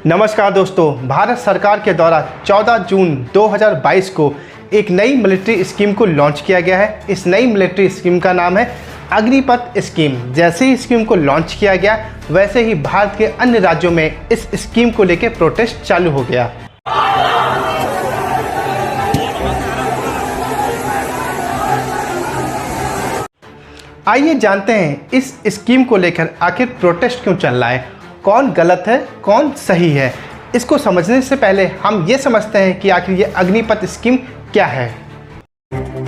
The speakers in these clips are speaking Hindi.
नमस्कार दोस्तों, भारत सरकार के द्वारा 14 जून 2022 को एक नई मिलिट्री स्कीम को लॉन्च किया गया है। इस नई मिलिट्री स्कीम का नाम है अग्निपथ स्कीम। जैसे ही स्कीम को लॉन्च किया गया वैसे ही भारत के अन्य राज्यों में इस स्कीम को लेकर प्रोटेस्ट चालू हो गया। आइए जानते हैं इस स्कीम को लेकर आखिर प्रोटेस्ट क्यों चल रहा है, कौन गलत है कौन सही है। इसको समझने से पहले हम ये समझते हैं कि आखिर ये अग्निपथ स्कीम क्या है।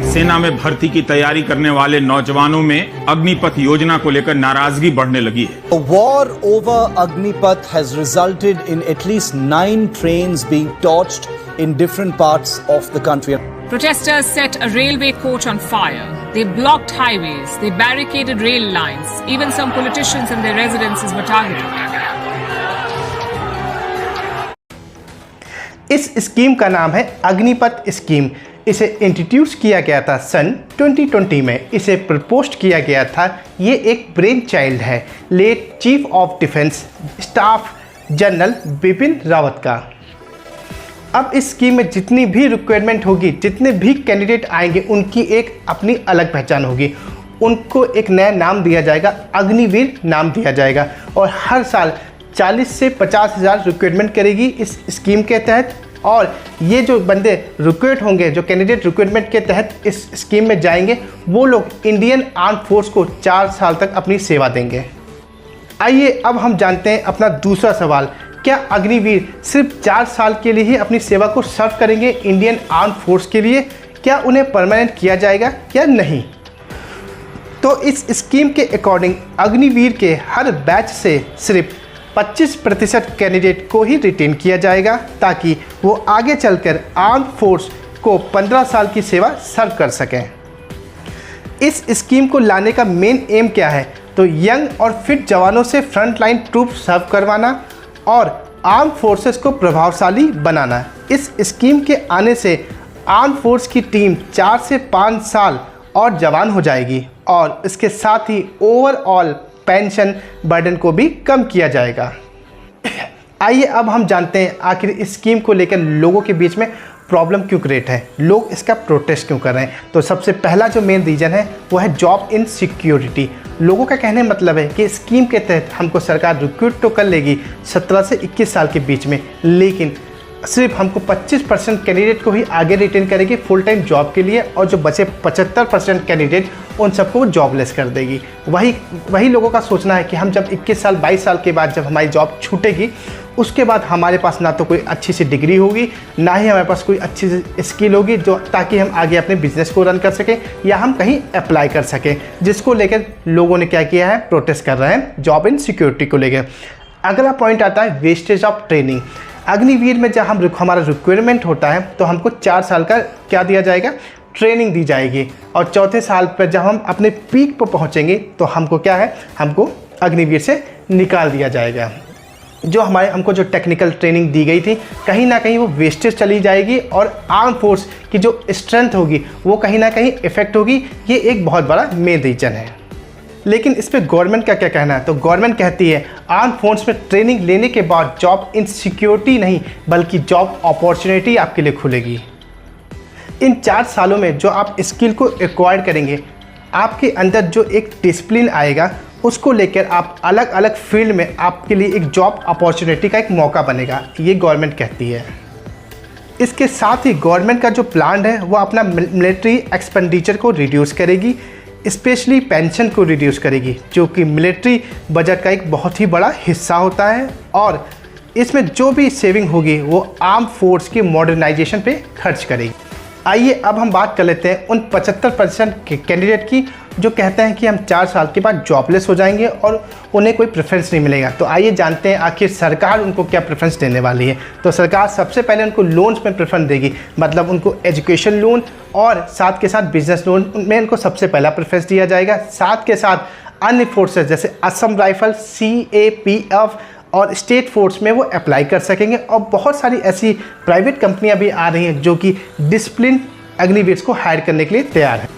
सेना में भर्ती की तैयारी करने वाले नौजवानों में अग्निपथ योजना को लेकर नाराजगी बढ़ने लगी है। A war over Agnipath has resulted in at least 9 trains being torched in different parts of the country. Protesters set a railway coach on fire. They blocked highways. They barricaded rail lines. Even some politicians and their residences were targeted. इस स्कीम का नाम है अग्निपथ स्कीम। इसे इंट्रोड्यूस किया गया था सन 2020 में। इसे प्रपोज किया गया था। ये एक ब्रेन चाइल्ड है late chief of defence staff general Bipin Rawat का। अब इस स्कीम में जितनी भी रिक्वायरमेंट होगी, जितने भी कैंडिडेट आएंगे, उनकी एक अपनी अलग पहचान होगी। उनको एक नया नाम दिया जाएगा, अग्निवीर नाम दिया जाएगा। और हर साल 40 से 50 हज़ार रिक्वायरमेंट करेगी इस स्कीम के तहत। और ये जो बंदे रिक्रूट होंगे, जो कैंडिडेट रिक्रूटमेंट के तहत इस स्कीम में जाएंगे, वो लोग इंडियन आर्म फोर्स को 4 साल तक अपनी सेवा देंगे। आइए अब हम जानते हैं अपना दूसरा सवाल, क्या अग्निवीर सिर्फ 4 साल के लिए ही अपनी सेवा को सर्व करेंगे इंडियन आर्म फोर्स के लिए? क्या उन्हें परमानेंट किया जाएगा या नहीं? तो इस स्कीम के अकॉर्डिंग अग्निवीर के हर बैच से सिर्फ 25% कैंडिडेट को ही रिटेन किया जाएगा, ताकि वो आगे चलकर आर्म फोर्स को 15 साल की सेवा सर्व कर सकें। इस स्कीम को लाने का मेन एम क्या है? तो यंग और फिट जवानों से फ्रंट लाइन ट्रूप सर्व करवाना और आर्म फोर्सेस को प्रभावशाली बनाना। इस स्कीम के आने से आर्म फोर्स की टीम 4 से 5 साल और जवान हो जाएगी और इसके साथ ही ओवरऑल पेंशन बर्डन को भी कम किया जाएगा। आइए अब हम जानते हैं आखिर इस स्कीम को लेकर लोगों के बीच में प्रॉब्लम क्यों क्रिएट है, लोग इसका प्रोटेस्ट क्यों कर रहे हैं। तो सबसे पहला जो मेन रीज़न है वो है जॉब इनसिक्योरिटी। लोगों का कहने मतलब है कि स्कीम के तहत हमको सरकार रिक्रूट तो कर लेगी 17 से 21 साल के बीच में, लेकिन सिर्फ हमको 25% कैंडिडेट को ही आगे रिटेन करेगी फुल टाइम जॉब के लिए, और जो बचे 75% कैंडिडेट उन सबको वो जॉबलेस कर देगी। वही लोगों का सोचना है कि हम जब 21 साल 22 साल के बाद जब हमारी जॉब छूटेगी, उसके बाद हमारे पास ना तो कोई अच्छी सी डिग्री होगी, ना ही हमारे पास कोई अच्छी सी स्किल होगी जो ताकि हम आगे अपने बिजनेस को रन कर सकें या हम कहीं अप्लाई कर सकें, जिसको लेकर लोगों ने क्या किया है, प्रोटेस्ट कर रहे हैं जॉब इनसिक्योरिटी को लेकर। अगला पॉइंट आता है वेस्टेज ऑफ ट्रेनिंग। अग्निवीर में जब हमारा रिक्वायरमेंट होता है तो हमको 4 साल का क्या दिया जाएगा, ट्रेनिंग दी जाएगी। और चौथे साल पर जब हम अपने पीक पर पहुंचेंगे तो हमको क्या है, हमको अग्निवीर से निकाल दिया जाएगा। जो हमको जो टेक्निकल ट्रेनिंग दी गई थी, कहीं ना कहीं वो वेस्टेज चली जाएगी और आर्म फोर्स की जो स्ट्रेंथ होगी वो कहीं ना कहीं इफेक्ट होगी। ये एक बहुत बड़ा मेन रीज़न है। लेकिन इस पर गवर्नमेंट का क्या कहना है? तो गवर्नमेंट कहती है आर्म फोर्स में ट्रेनिंग लेने के बाद जॉब इनसिक्योरिटी नहीं बल्कि जॉब अपॉर्चुनिटी आपके लिए खुलेगी। इन 4 सालों में जो आप स्किल को एक्वायर करेंगे, आपके अंदर जो एक डिसिप्लिन आएगा, उसको लेकर आप अलग अलग फील्ड में आपके लिए एक जॉब अपॉर्चुनिटी का एक मौका बनेगा, ये गवर्नमेंट कहती है। इसके साथ ही गवर्नमेंट का जो प्लान है वो अपना मिलिट्री एक्सपेंडिचर को रिड्यूस करेगी, स्पेशली पेंशन को रिड्यूस करेगी, जो कि मिलिट्री बजट का एक बहुत ही बड़ा हिस्सा होता है। और इसमें जो भी सेविंग होगी वो आर्म फोर्स की मॉडर्नाइजेशन पे खर्च करेगी। आइए अब हम बात कर लेते हैं उन 75% के कैंडिडेट की जो कहते हैं कि हम 4 साल के बाद जॉबलेस हो जाएंगे और उन्हें कोई प्रेफरेंस नहीं मिलेगा। तो आइए जानते हैं आखिर सरकार उनको क्या प्रेफरेंस देने वाली है। तो सरकार सबसे पहले उनको लोन्स में प्रेफरेंस देगी, मतलब उनको एजुकेशन लोन और साथ के साथ बिजनेस लोन में उनको सबसे पहला प्रेफरेंस दिया जाएगा। साथ के साथ अन्य फोर्सेज जैसे असम राइफल, CAPF और स्टेट फोर्स में वो अप्लाई कर सकेंगे। और बहुत सारी ऐसी प्राइवेट कंपनियां भी आ रही हैं जो कि डिसिप्लिन अग्निवीर्स को हायर करने के लिए तैयार हैं।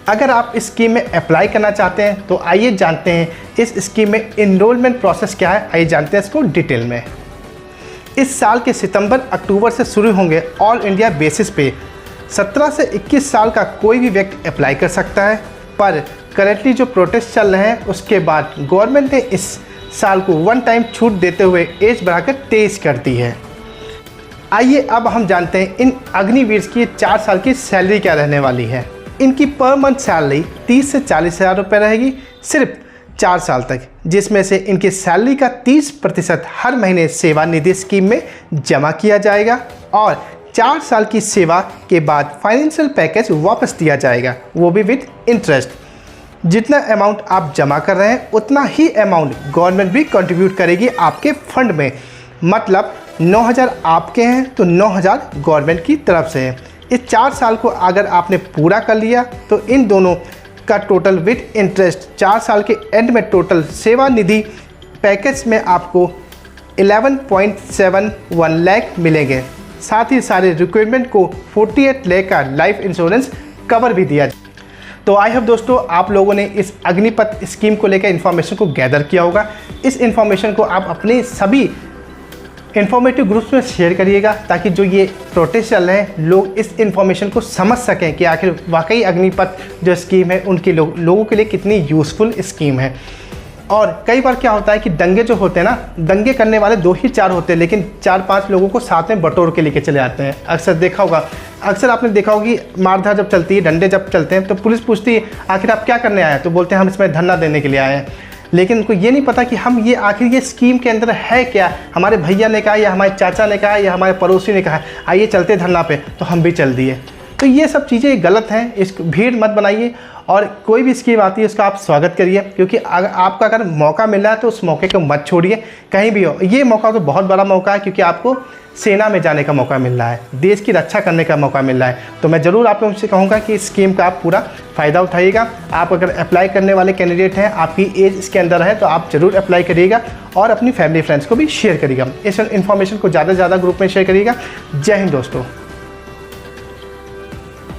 अगर आप इस स्कीम में अप्लाई करना चाहते हैं तो आइए जानते हैं इस स्कीम में इनरोलमेंट प्रोसेस क्या है। आइए जानते हैं इसको डिटेल में। इस साल के सितंबर अक्टूबर से शुरू होंगे ऑल इंडिया बेसिस पे। 17 से 21 साल का कोई भी व्यक्ति अप्लाई कर सकता है, पर करेंटली जो प्रोटेस्ट चल रहे हैं उसके बाद गवर्नमेंट ने इस साल को वन टाइम छूट देते हुए एज बढ़ाकर 23 कर दी है। आइए अब हम जानते हैं इन अग्निवीर की 4 साल की सैलरी क्या रहने वाली है। इनकी पर मंथ सैलरी 30 से 40 हज़ार रुपये रहेगी सिर्फ 4 साल तक, जिसमें से इनकी सैलरी का 30% हर महीने सेवा निधि स्कीम में जमा किया जाएगा और 4 साल की सेवा के बाद फाइनेंशियल पैकेज वापस दिया जाएगा, वो भी विद इंटरेस्ट। जितना अमाउंट आप जमा कर रहे हैं उतना ही अमाउंट गवर्नमेंट भी कंट्रीब्यूट करेगी आपके फंड में। मतलब 9,000 आपके हैं तो 9,000 गवर्नमेंट की तरफ से है। इस 4 साल को अगर आपने पूरा कर लिया तो इन दोनों का टोटल विद इंटरेस्ट 4 साल के एंड में टोटल सेवा निधि पैकेज में आपको 11.71 लाख मिलेंगे। साथ ही सारे रिक्वायरमेंट को 48 लाख का लाइफ इंश्योरेंस कवर भी दिया। तो आई होप दोस्तों आप लोगों ने इस अग्निपथ स्कीम को लेकर इन्फॉर्मेशन को गैदर किया होगा। इस इन्फॉर्मेशन को आप अपने सभी इन्फॉर्मेटिव ग्रुप्स में शेयर करिएगा ताकि जो ये प्रोटेस्ट चल रहे हैं लोग इस इन्फॉर्मेशन को समझ सकें कि आखिर वाकई अग्निपथ जो स्कीम है उनके लोगों के लिए कितनी यूज़फुल स्कीम है। और कई बार क्या होता है कि दंगे जो होते हैं ना, दंगे करने वाले 2 ही 4 होते हैं, लेकिन 4-5 लोगों को साथ में बटोर के लेके चले आते हैं। अक्सर देखा होगा, अक्सर आपने देखा होगा कि मारधार जब चलती है, डंडे जब चलते हैं तो पुलिस पूछती है आखिर आप क्या करने आए हैं, तो बोलते हैं हम इसमें धरना देने के लिए आए हैं। लेकिन उनको ये नहीं पता कि हम ये आखिर ये स्कीम के अंदर है क्या। हमारे भैया ने कहा या हमारे चाचा ने कहा या हमारे पड़ोसी ने कहा आइए चलते धरना पे, तो हम भी चल दिए। तो ये सब चीज़ें गलत हैं, इस भीड़ मत बनाइए और कोई भी स्कीम आती है उसका आप स्वागत करिए, क्योंकि आपका अगर मौका मिल रहा है तो उस मौके को मत छोड़िए कहीं भी हो। ये मौका तो बहुत बड़ा मौका है क्योंकि आपको सेना में जाने का मौका मिल रहा है, देश की रक्षा करने का मौका मिल रहा है। तो मैं ज़रूर आप लोगों से कहूँगा कि इस स्कीम का आप पूरा फ़ायदा उठाइएगा। आप अगर अप्लाई करने वाले कैंडिडेट हैं, आपकी एज इसके अंदर है, तो आप ज़रूर अप्लाई करिएगा और अपनी फैमिली फ्रेंड्स को भी शेयर करिएगा। इस इन्फॉर्मेशन को ज़्यादा से ज़्यादा ग्रुप में शेयर करिएगा। जय हिंद दोस्तों।